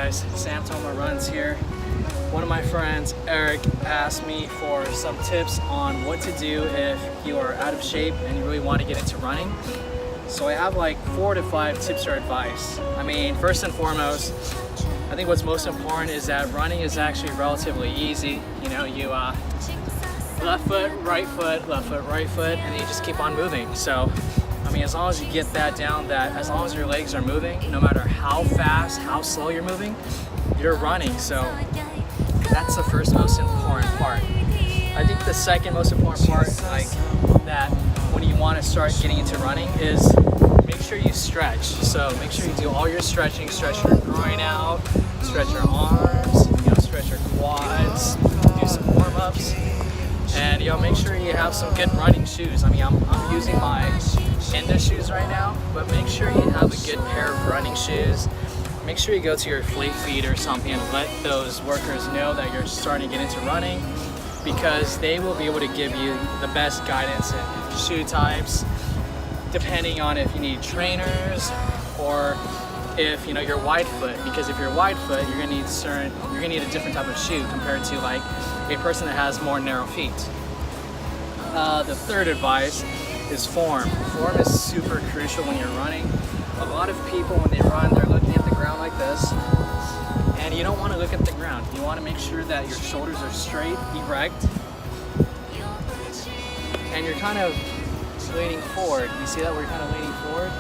guys, SamTama's runs here. One of my friends, Eric, asked me for some tips on what to do if you are out of shape and you really want to get into running. So I have like 4 to 5 tips or advice. I mean, first and foremost, I think what's most important is that running is actually relatively easy. You know, you left foot, right foot, and then you just keep on moving. So, I mean, as long as you get that down, that as long as your legs are moving, no matter how fast, how slow you're moving, you're running. So that's the first most important part. I think the second most important part, like that when you want to start getting into running, is make sure you stretch. So make sure you do all your stretching, stretch your groin out, stretch your arms, stretch your quads, do some warm-ups, and make sure you have some good running shoes. I mean, I'm using my Enda shoes right now, but make sure you have a good pair of running shoes. Make sure you go to your Fleet Feet or something and let those workers know that you're starting to get into running, because they will be able to give you the best guidance in shoe types, depending on if you need trainers or if you're wide foot. Because if you're wide foot, you're gonna need a different type of shoe compared to like a person that has more narrow feet. The third advice is form. Form is super crucial when you're running. A lot of people, when they run, they're looking at the ground like this, and you don't want to look at the ground. You want to make sure that your shoulders are straight, erect, and you're kind of leaning forward. You see that we're kind of leaning forward?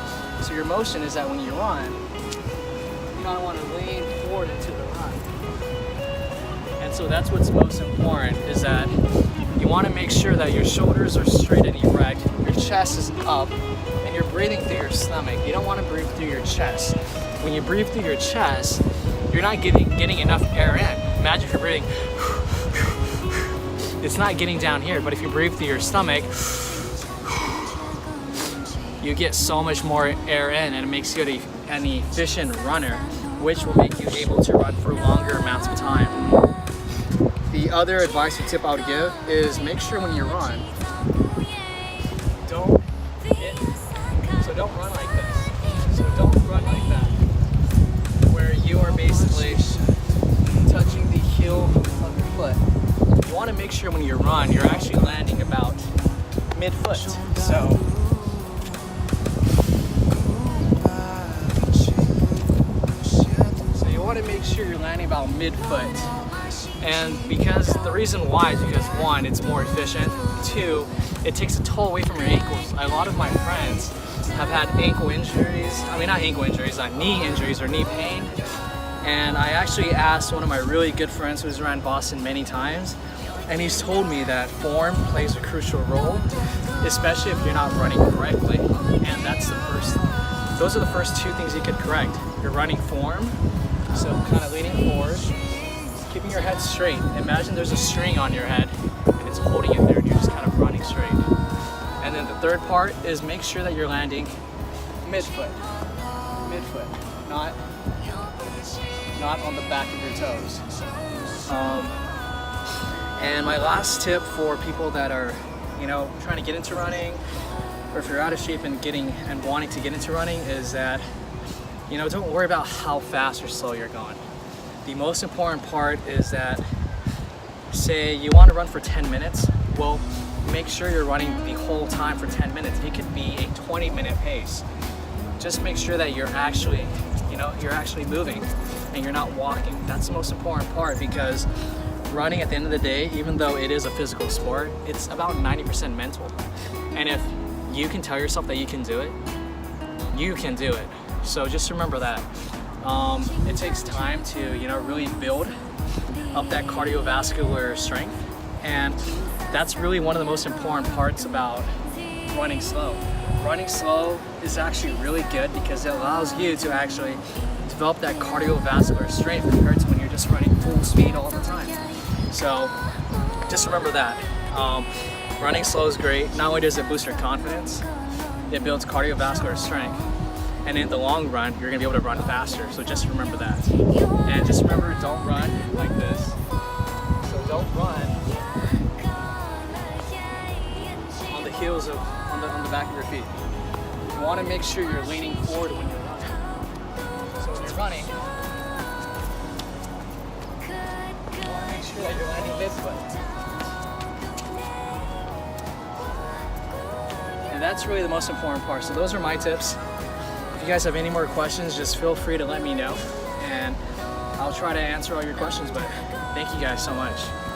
So your motion is that when you run, you kind of want to lean forward into the run. And so that's what's most important, is that you want to make sure that your shoulders are straight and erect, your chest is up, and you're breathing through your stomach. You don't want to breathe through your chest. When you breathe through your chest, you're not getting enough air in. Imagine if you're breathing, it's not getting down here, but if you breathe through your stomach, you get so much more air in, and it makes you an efficient runner, which will make you able to run for longer amounts of time. The other advice or tip I would give is make sure when you run, don't run like this. So don't run like that, where you are basically touching the heel of your foot. You want to make sure when you run, you're actually landing about mid-foot. So you want to make sure you're landing about mid-foot. And because the reason why is because 1, it's more efficient. 2, it takes a toll away from your ankles. A lot of my friends have had ankle injuries. I mean, not ankle injuries, knee injuries or knee pain. And I actually asked one of my really good friends who's around Boston many times, and he's told me that form plays a crucial role, especially if you're not running correctly. And those are the first 2 things you could correct. Your running form, so kind of leaning forward, keeping your head straight. Imagine there's a string on your head and it's holding it there, and you're just kind of running straight. And then the third part is make sure that you're landing mid-foot, not on the back of your toes. And my last tip for people that are, trying to get into running, or if you're out of shape and wanting to get into running, is that, don't worry about how fast or slow you're going. The most important part is that, say you want to run for 10 minutes, well, make sure you're running the whole time for 10 minutes. It could be a 20-minute pace. Just make sure that you're actually moving and you're not walking. That's the most important part, because running at the end of the day, even though it is a physical sport, it's about 90% mental. And if you can tell yourself that you can do it, you can do it. So just remember that. It takes time to, really build up that cardiovascular strength. And that's really one of the most important parts about running slow. Running slow is actually really good because it allows you to actually develop that cardiovascular strength compared to when you're just running full speed all the time. So just remember that. Running slow is great. Not only does it boost your confidence, it builds cardiovascular strength. And in the long run, you're gonna be able to run faster. So just remember that. And just remember, don't run like this. So don't run on the heels of, on the back of your feet. You wanna make sure you're leaning forward when you're running. So when you're running, sure that you're landing this, but. And that's really the most important part. So those are my tips. If you guys have any more questions, just feel free to let me know, and I'll try to answer all your questions, but thank you guys so much.